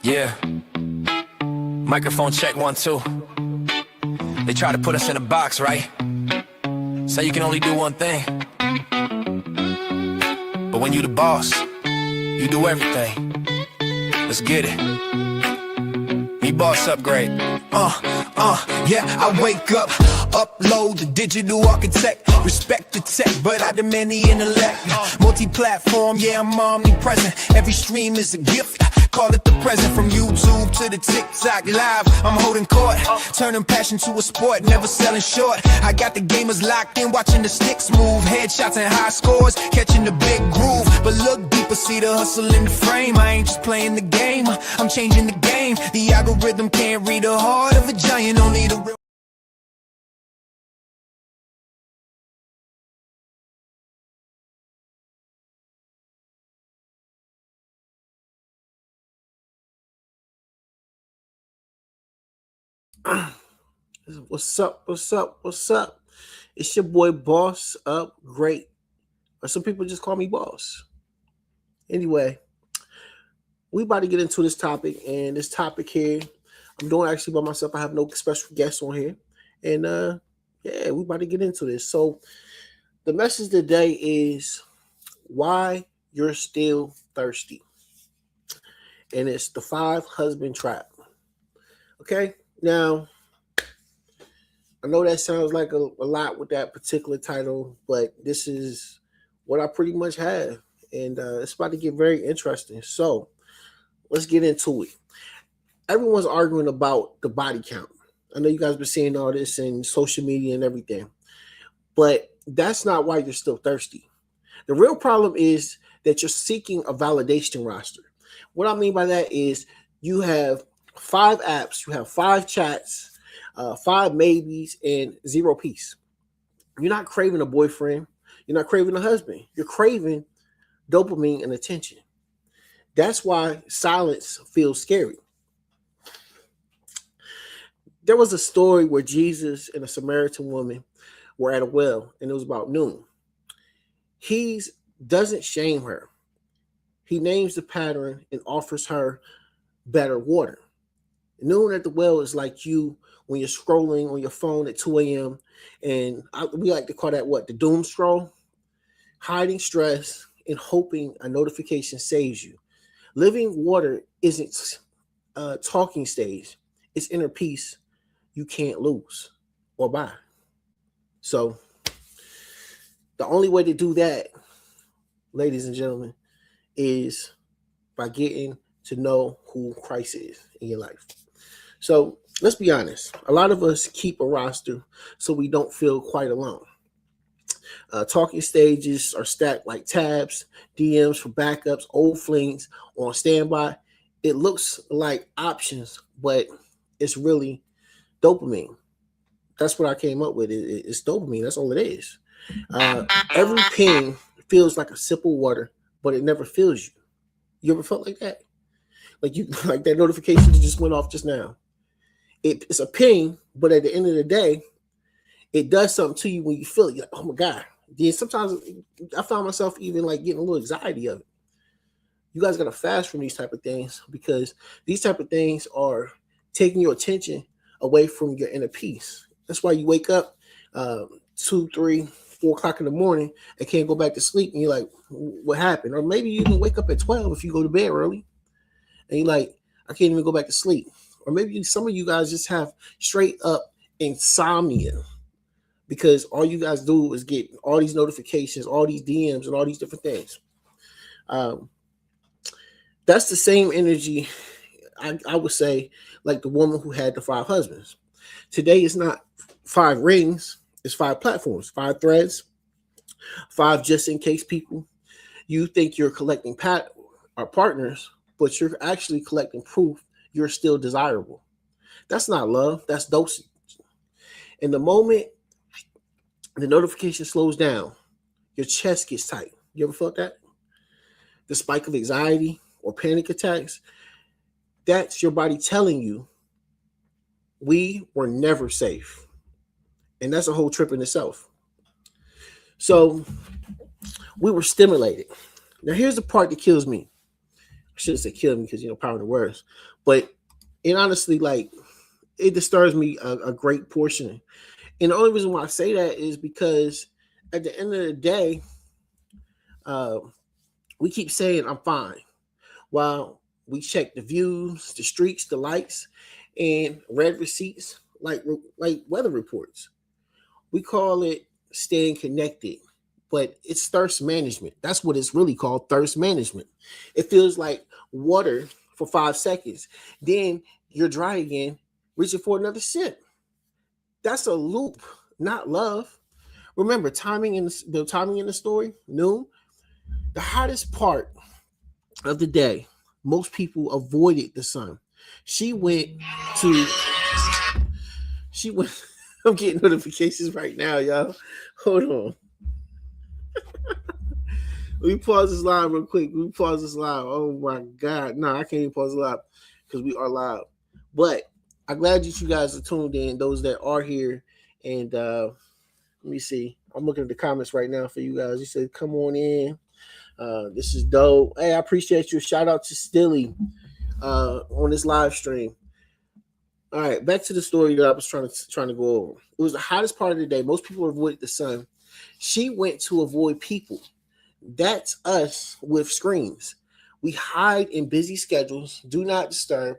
Yeah. Microphone check 1 2. They try to put us in a box, right? Say you can only do one thing. But when you the boss, you do everything. Let's get it. Me boss upgrade. Yeah, I wake up, upload the digital architect. Respect the tech, but I demand the intellect. Multi-platform, yeah, I'm omnipresent. Every stream is a gift, call it the present. From YouTube to the TikTok live, I'm holding court. Turning passion to a sport, never selling short. I got the gamers locked in, watching the sticks move. Headshots and high scores, catching the big groove. But look deeper, see the hustle in the frame. I ain't just playing the game, I'm changing the game. The algorithm can't read the heart of a giant, only the real. What's up? It's your boy Boss Up Great. Or some people just call me Boss. Anyway, we about to get into this topic, and this topic here, I'm doing actually by myself. I have no special guests on here. And yeah, we about to get into this. So the message today is why you're still thirsty. And it's the 5 husband trap. Okay? Now, I know that sounds like a lot with that particular title, but this is what I pretty much have. And it's about to get very interesting. So let's get into it. Everyone's arguing about the body count. I know you guys been seeing all this in social media and everything, but that's not why you're still thirsty. The real problem is that you're seeking a validation roster. What I mean by that is you have 5 apps, you have 5 chats, 5 maybes, and 0 peace. You're not craving a boyfriend. You're not craving a husband. You're craving dopamine and attention. That's why silence feels scary. There was a story where Jesus and a Samaritan woman were at a well, and it was about noon. He doesn't shame her. He names the pattern and offers her better water. Noon at the well is like you when you're scrolling on your phone at 2 a.m. And we like to call that what? The doom scroll. Hiding stress and hoping a notification saves you. Living water isn't a talking stage. It's inner peace you can't lose or buy. So the only way to do that, ladies and gentlemen, is by getting to know who Christ is in your life. So let's be honest. A lot of us keep a roster so we don't feel quite alone. Talking stages are stacked like tabs, DMs for backups, old flings on standby. It looks like options, but it's really dopamine. That's what I came up with. It's dopamine. That's all it is. Every ping feels like a sip of water, but it never fills you. You ever felt like that? Like that notification that just went off just now. It's a ping, but at the end of the day, it does something to you when you feel it. You're like, oh my God. Then sometimes I found myself even like getting a little anxiety of it. You guys got to fast from these type of things because these type of things are taking your attention away from your inner peace. That's why you wake up 2, 3, 4 o'clock in the morning and can't go back to sleep. And you're like, what happened? Or maybe you even wake up at 12 if you go to bed early. And you're like, I can't even go back to sleep. Or maybe some of you guys just have straight up insomnia because all you guys do is get all these notifications, all these DMs, and all these different things. That's the same energy, I would say, like the woman who had the 5 husbands. Today it's not 5 rings, it's 5 platforms, 5 threads, 5 just in case people. You think you're collecting partners, but you're actually collecting proof you're still desirable. That's not love, that's dosage. In the moment the notification slows down, your chest gets tight. You ever felt that? The spike of anxiety or panic attacks, that's your body telling you we were never safe. And that's a whole trip in itself. So we were stimulated. Now here's the part that kills me. I shouldn't say kill me because power of the words, but it honestly like it disturbs me a great portion. And the only reason why I say that is because at the end of the day, uh, we keep saying I'm fine while we check the views, the streaks, the likes, and read receipts like weather reports. We call it staying connected, but it's thirst management. That's what it's really called, thirst management. It feels like water for 5 seconds. Then you're dry again, reaching for another sip. That's a loop, not love. Remember, timing in the story, noon, the hottest part of the day, most people avoided the sun. She went to she went I'm getting notifications right now, y'all. Hold on. Let me pause this live real quick. Let me pause this live. Oh my God. No, I can't even pause it live because we are live. But I'm glad that you guys are tuned in, those that are here. And let me see. I'm looking at the comments right now for you guys. You said, come on in. This is dope. Hey, I appreciate you. Shout out to Stilly on this live stream. All right, back to the story that I was trying to go over. It was the hottest part of the day. Most people avoided the sun. She went to avoid people. That's us with screens. We hide in busy schedules, do not disturb,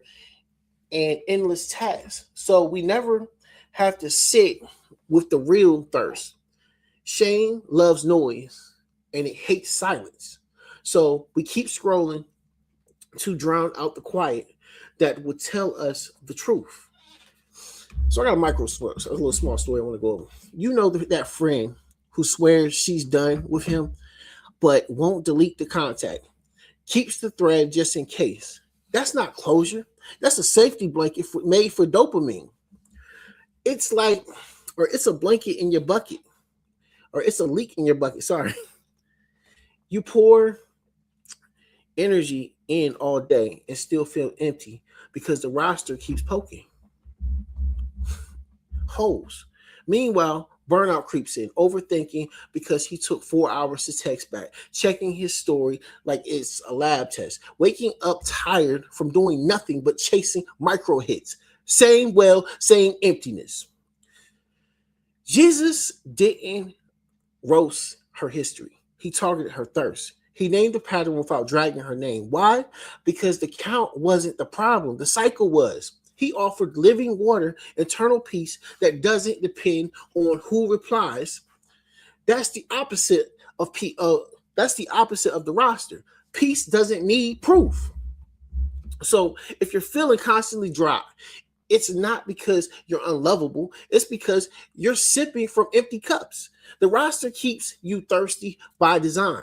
and endless tasks. So we never have to sit with the real thirst. Shame loves noise and it hates silence. So we keep scrolling to drown out the quiet that would tell us the truth. So I got a little small story I want to go over. You know that friend who swears she's done with him, but won't delete the contact, keeps the thread just in case. That's not closure. That's a safety blanket made for dopamine. It's like, or it's a blanket in your bucket, or it's a leak in your bucket. Sorry. You pour energy in all day and still feel empty because the roster keeps poking holes. Meanwhile, burnout creeps in, overthinking because he took 4 hours to text back, checking his story like it's a lab test, waking up tired from doing nothing but chasing micro hits, same emptiness. Jesus didn't roast her history. He targeted her thirst. He named the pattern without dragging her name. Why? Because the count wasn't the problem. The cycle was. He offered living water, eternal peace that doesn't depend on who replies. That's the opposite of that's the opposite of the roster. Peace doesn't need proof. So if you're feeling constantly dry, it's not because you're unlovable. It's because you're sipping from empty cups. The roster keeps you thirsty by design.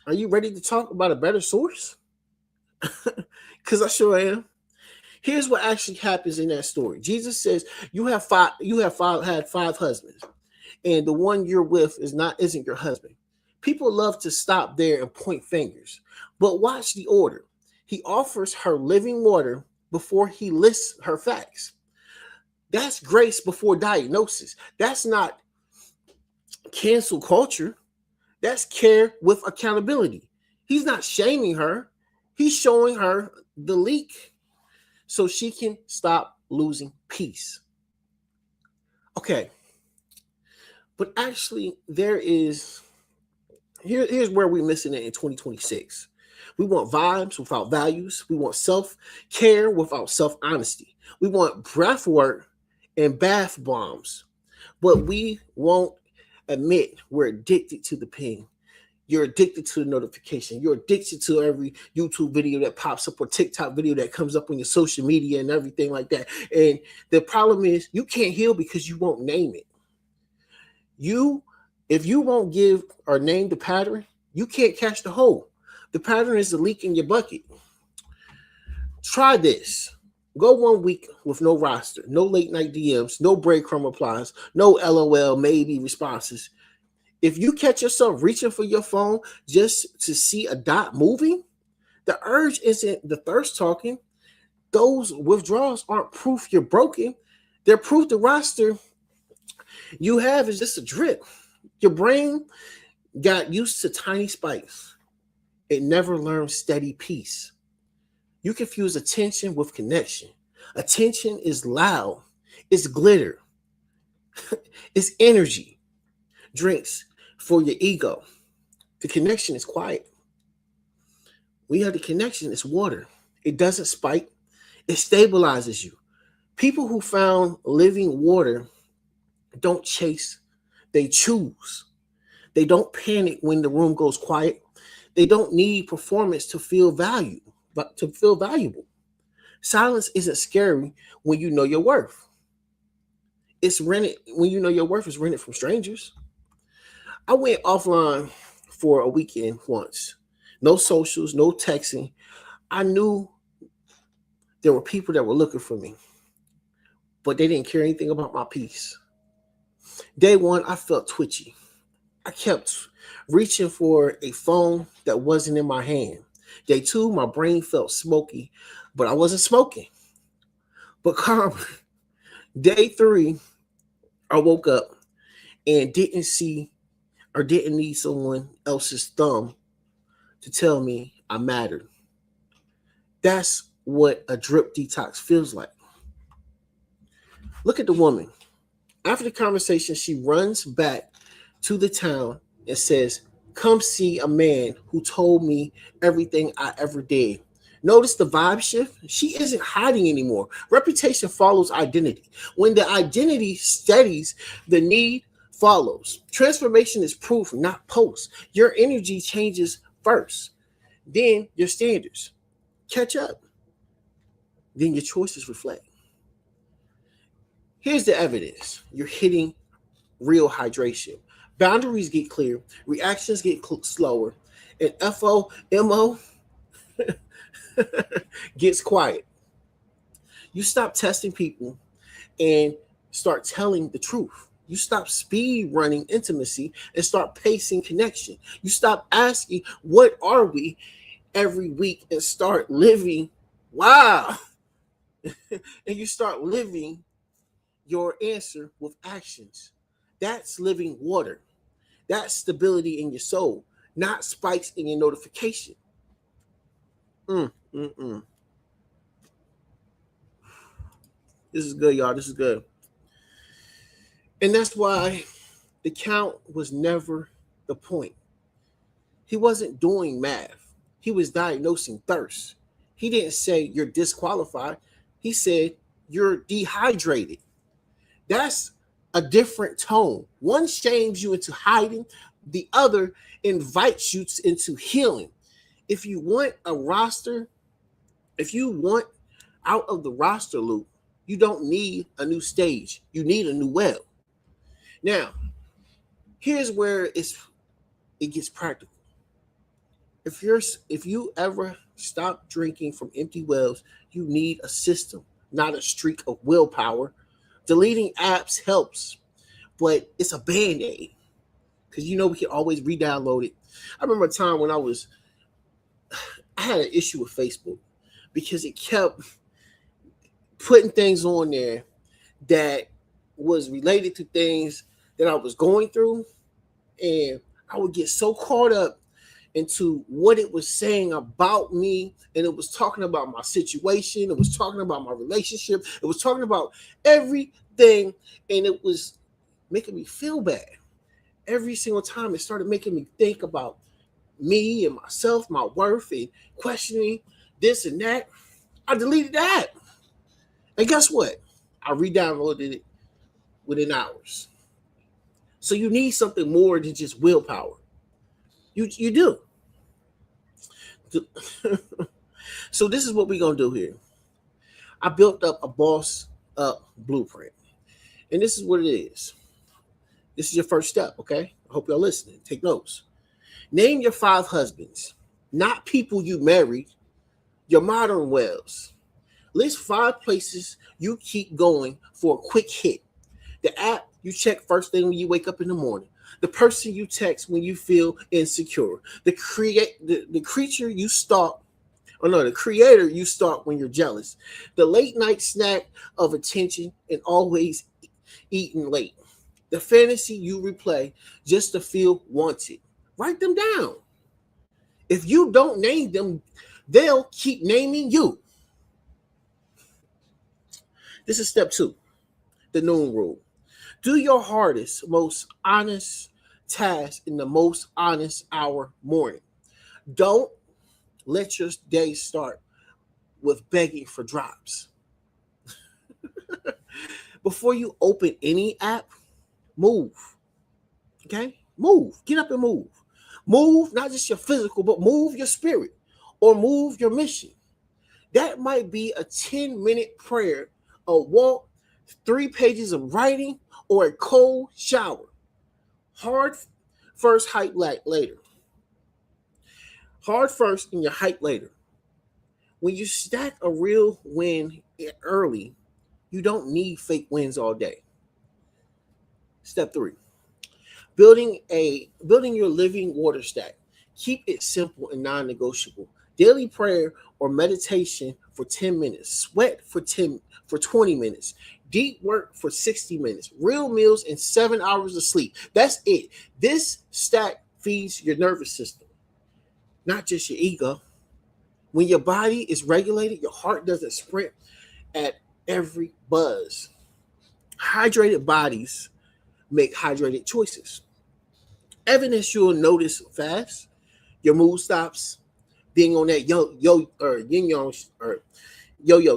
Are you ready to talk about a better source? Because I sure am. Here's what actually happens in that story. Jesus says you had five husbands, and the one you're with isn't your husband. People love to stop there and point fingers, but watch the order. He offers her living water before he lists her facts. That's grace before diagnosis. That's not cancel culture. That's care with accountability. He's not shaming her. He's showing her the leak so she can stop losing peace. Okay. But actually, here's where we're missing it in 2026. We want vibes without values. We want self-care without self-honesty. We want breath work and bath bombs. But we won't admit we're addicted to the ping. You're addicted to the notification. You're addicted to every YouTube video that pops up or TikTok video that comes up on your social media and everything like that. And the problem is you can't heal because you won't name it. If you won't give or name the pattern, you can't catch the hole. The pattern is the leak in your bucket. Try this. Go 1 week with no roster, no late night DMs, no breadcrumb replies, no LOL maybe responses. If you catch yourself reaching for your phone just to see a dot moving, the urge isn't the thirst talking. Those withdrawals aren't proof you're broken. They're proof the roster you have is just a drip. Your brain got used to tiny spikes, It never learns steady peace. You confuse attention with connection. Attention is loud, it's glitter, it's energy, drinks for your ego. The connection is quiet. We have the connection, it's water. It doesn't spike, it stabilizes you. People who found living water don't chase, they choose. They don't panic when the room goes quiet. They don't need performance to feel value, but to feel valuable. Silence isn't scary when you know your worth. It's rented when you know your worth is rented from strangers. I went offline for a weekend once. No socials, no texting. I knew there were people that were looking for me, but they didn't care anything about my peace. Day one, I felt twitchy. I kept reaching for a phone that wasn't in my hand. Day two, my brain felt smoky, but I wasn't smoking, but calm. Day three, I woke up and didn't see or didn't need someone else's thumb to tell me I mattered. That's what a drip detox feels like. Look at the woman. After the conversation, she runs back to the town and says, "Come see a man who told me everything I ever did." Notice the vibe shift? She isn't hiding anymore. Reputation follows identity. When the identity steadies, the need follows. Transformation is proof, not post. Your energy changes first, then your standards catch up, then your choices reflect. Here's the evidence. You're hitting real hydration. Boundaries get clear, reactions get slower, and FOMO gets quiet. You stop testing people and start telling the truth. You stop speed running intimacy and start pacing connection. You stop asking, "What are we?" every week and start living, wow. And you start living your answer with actions. That's living water. That's stability in your soul, not spikes in your notification. Mm, mm, mm. This is good, y'all. This is good. And that's why the count was never the point. He wasn't doing math, he was diagnosing thirst. He didn't say you're disqualified, he said you're dehydrated. That's a different tone. One shames you into hiding, the other invites you into healing. If you want a roster, if you want out of the roster loop, you don't need a new stage. You need a new well. Now, here's where it gets practical. If you ever stop drinking from empty wells, you need a system, not a streak of willpower. Deleting apps helps, but it's a band-aid. Because we can always re-download it. I remember a time when I had an issue with Facebook because it kept putting things on there that was related to things that I was going through, and I would get so caught up into what it was saying about me, and it was talking about my situation, it was talking about my relationship, it was talking about everything, and it was making me feel bad. Every single time it started making me think about me and myself, my worth, and questioning this and that. I deleted that. And guess what? I re-downloaded it within hours. So you need something more than just willpower. You do. So this is what we're going to do here. I built up a boss up blueprint. And this is what it is. This is your first step, okay? I hope y'all listening. Take notes. Name your 5 husbands, not people you married, your modern wells. List 5 places you keep going for a quick hit. The app you check first thing when you wake up in the morning. The person you text when you feel insecure. The creature you stalk. Oh no, the creator you stalk when you're jealous. The late night snack of attention and always eating late. The fantasy you replay just to feel wanted. Write them down. If you don't name them, they'll keep naming you. This is step 2, the noon rule. Do your hardest, most honest task in the most honest hour morning. Don't let your day start with begging for drops. Before you open any app, move. Okay? Move. Get up and move. Move not just your physical, but move your spirit or move your mission. That might be a 10-minute prayer, a walk, 3 pages of writing, or a cold shower. Hard first, hype later. Hard first and your hype later. When you stack a real win early, you don't need fake wins all day. Step 3. Building your living water stack. Keep it simple and non-negotiable. Daily prayer or meditation for 10 minutes. Sweat for 20 minutes. Deep work for 60 minutes. Real meals and 7 hours of sleep. That's it. This stack feeds your nervous system, not just your ego. When your body is regulated, your heart doesn't sprint at every buzz. Hydrated bodies make hydrated choices. Evidence you'll notice fast. Your mood stops being on that yo-yo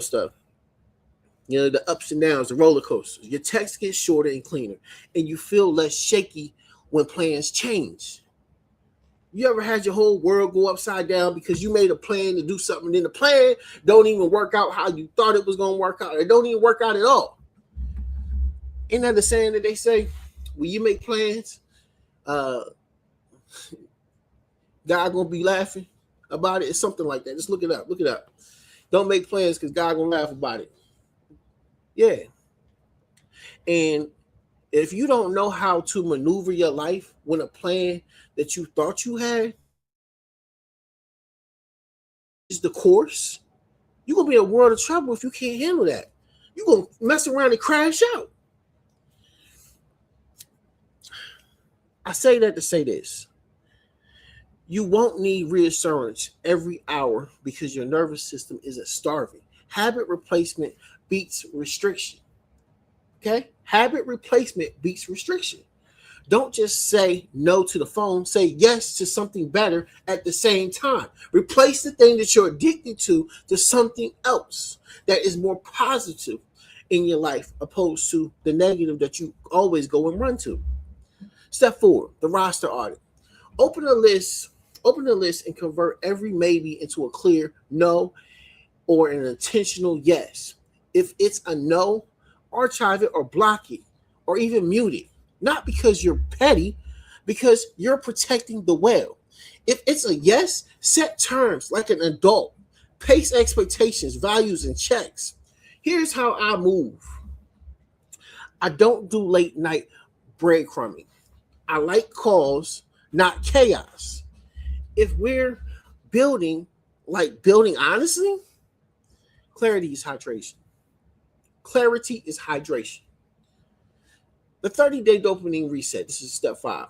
stuff. You know, the ups and downs, the roller coasters. Your text gets shorter and cleaner, and you feel less shaky when plans change. You ever had your whole world go upside down because you made a plan to do something, and then the plan don't even work out how you thought it was going to work out. It don't even work out at all. Ain't that the saying that they say? When you make plans, God gonna be laughing about it. It's something like that. Just look it up. Look it up. Don't make plans because God gonna laugh about it. Yeah. And if you don't know how to maneuver your life when a plan that you thought you had is the course, you're gonna be in a world of trouble if you can't handle that. You're gonna mess around and crash out. I say that to say this. You won't need reassurance every hour because your nervous system isn't starving. Habit replacement beats restriction. Okay? Habit replacement beats restriction. Don't just say no to the phone. Say yes to something better at the same time. Replace the thing that you're addicted to something else that is more positive in your life opposed to the negative that you always go and run to. Step 4, the roster audit. Open the list and convert every maybe into a clear no or an intentional yes. If it's a no, archive it or block it or even mute it. Not because you're petty, because you're protecting the well. If it's a yes, set terms like an adult. Pace expectations, values, and checks. Here's how I move. I don't do late night breadcrumbing. I like calls, not chaos. If we're building honestly, clarity is hydration. Clarity is hydration. The 30-day dopamine reset. This is step 5.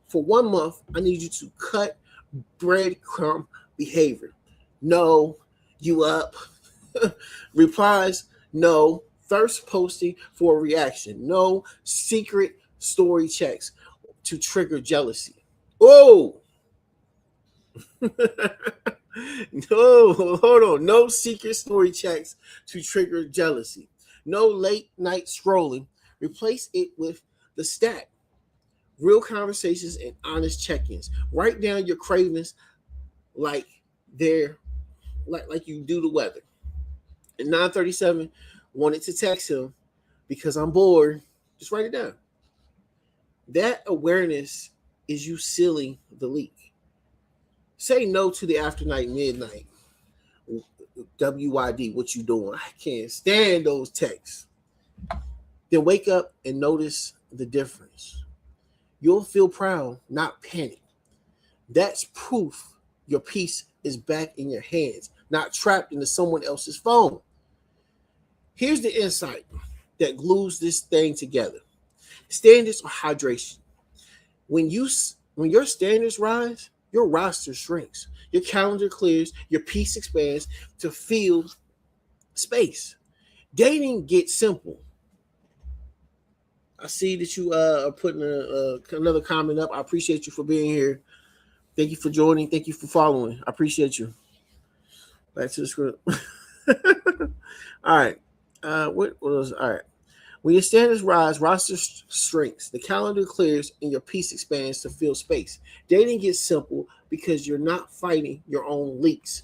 For 1 month, I need you to cut breadcrumb behavior. No, you up. Replies, no. Thirst posting for a reaction. No. Secret story checks to trigger jealousy. Oh, no, hold on. No secret story checks to trigger jealousy. No late night scrolling. Replace it with the stat. Real conversations and honest check-ins. Write down your cravings like you do the weather. At 9:37, wanted to text him because I'm bored. Just write it down. That awareness is you sealing the leak. Say no to the after night, midnight. WYD, what you doing? I can't stand those texts. Then wake up and notice the difference. You'll feel proud, not panic. That's proof your peace is back in your hands, not trapped into someone else's phone. Here's the insight that glues this thing together. Standards or hydration. When your standards rise, your roster shrinks, your calendar clears, your peace expands to fill space. Dating gets simple. I see that you are putting another comment up. I appreciate you for being here. Thank you for joining. Thank you for following. I appreciate you. Back to the script. All right. What was all right? When your standards rise, roster shrinks, the calendar clears, and your peace expands to fill space. Dating gets simple because you're not fighting your own leaks.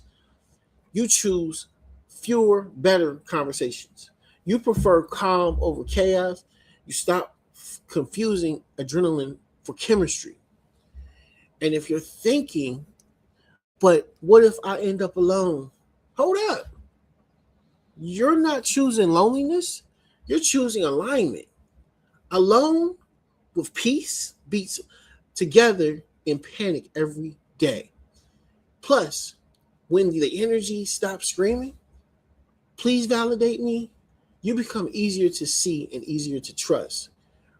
You choose fewer, better conversations. You prefer calm over chaos. You stop confusing adrenaline for chemistry. And if you're thinking, but what if I end up alone? Hold up. You're not choosing loneliness. You're choosing alignment. Alone with peace beats together in panic every day. Plus, when the energy stops screaming, please validate me, you become easier to see and easier to trust.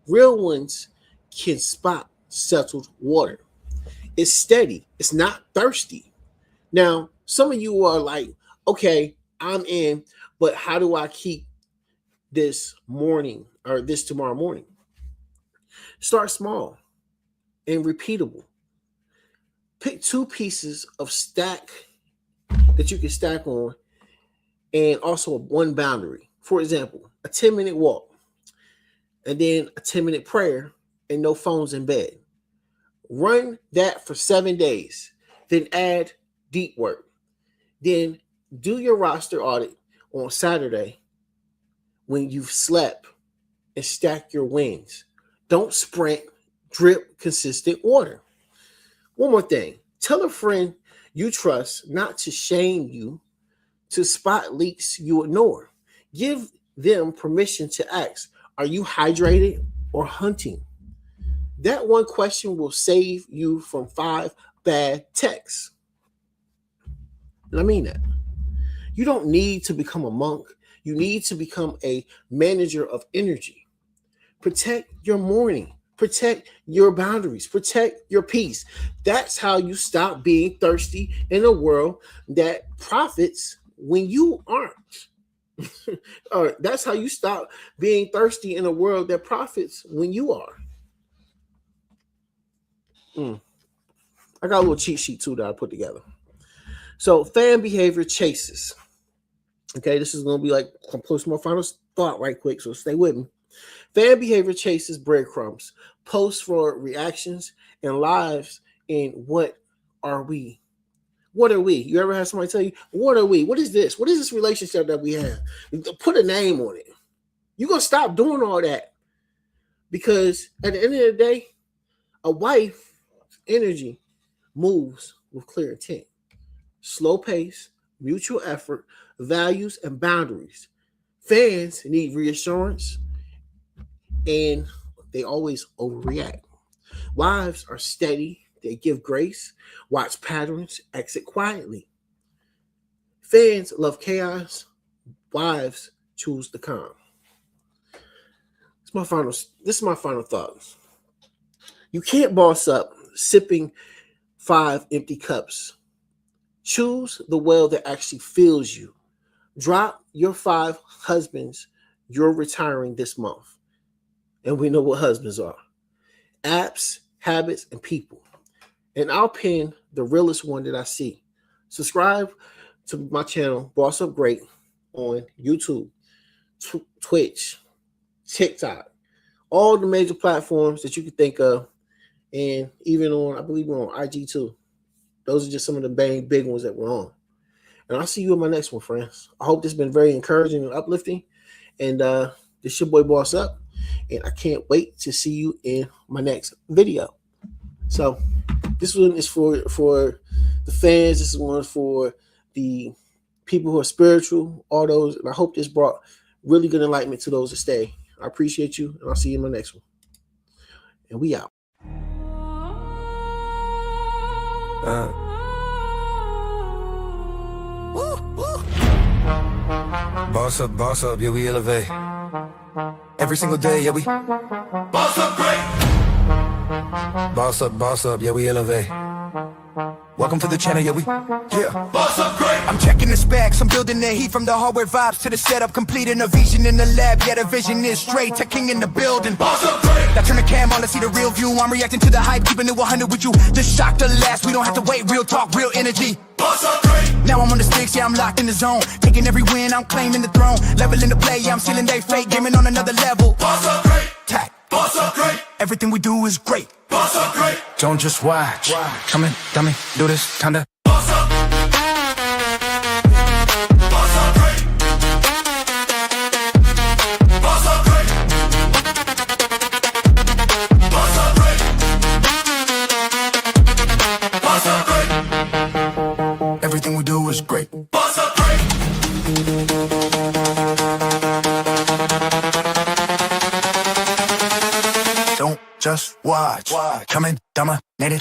Real ones can spot settled water. It's steady. It's not thirsty. Now, some of you are like, okay, I'm in, but how do I keep this morning or this tomorrow morning? Start small and repeatable. Pick 2 pieces of stack that you can stack on and also one boundary. For example, a 10-minute walk and then a 10-minute prayer and no phones in bed. Run that for 7 days. Then add deep work. Then do your roster audit on Saturday when you've slept and stack your wins. Don't sprint, drip consistent water. One more thing. Tell a friend you trust not to shame you, to spot leaks you ignore. Give them permission to ask, are you hydrated or hunting? That one question will save you from 5 bad texts. And I mean that. You don't need to become a monk. You need to become a manager of energy. Protect your morning. Protect your boundaries. Protect your peace. That's how you stop being thirsty in a world that profits when you aren't. Or that's how you stop being thirsty in a world that profits when you are. I got a little cheat sheet too that I put together. So fan behavior chases. Okay, this is going to be like I'm posting my final thought right quick, so stay with me. Fan behavior chases breadcrumbs, posts for reactions, and lives in what are we? What are we? You ever had somebody tell you, what are we? What is this? What is this relationship that we have? Put a name on it. You're going to stop doing all that. Because at the end of the day, a wife's energy moves with clear intent. Slow pace, mutual effort, values, and boundaries. Fans need reassurance, and they always overreact. Wives are steady. They give grace, watch patterns, exit quietly. Fans love chaos. Wives choose the calm. This is my final thoughts. You can't boss up sipping 5 empty cups. Choose the well that actually fills you. Drop your 5 husbands you're retiring this month. And we know what husbands are. Apps, habits, and people. And I'll pin the realest one that I see. Subscribe to my channel, Boss Up Great, on YouTube, Twitch, TikTok, all the major platforms that you can think of, and even on, I believe we're on IG too. Those are just some of the big ones that we're on. And I'll see you in my next one, friends. I hope this has been very encouraging and uplifting. And this your boy Boss Up. And I can't wait to see you in my next video. So this one is for the fans. This is one for the people who are spiritual, all those. And I hope this brought really good enlightenment to those that stay. I appreciate you, and I'll see you in my next one. And we out. Boss up, yeah, we elevate. Every single day, yeah, we boss up great. Boss up, yeah, we elevate. Welcome to the channel, yeah, Boss up great. I'm checking the specs, I'm building the heat from the hardware vibes to the setup, completing a vision in the lab. Yeah, the vision is straight, tech king in the building. Boss up great. Now turn the cam on, let's see the real view. I'm reacting to the hype, keeping it 100 with you. The shock to last, we don't have to wait. Real talk, real energy. Boss up great. Now I'm on the sticks, yeah, I'm locked in the zone. Taking every win, I'm claiming the throne. Leveling the play, yeah, I'm sealing they fake. Gaming on another level. Boss up great. Tack. Boss up great. Everything we do is great. Boss up great. Don't just watch. Come in, dummy, do this, kinda. Boss up. Boss up great. Boss up great. Boss up great. Boss up great. Everything we do is great. Boss up great. Don't just watch. Come in, dominate it.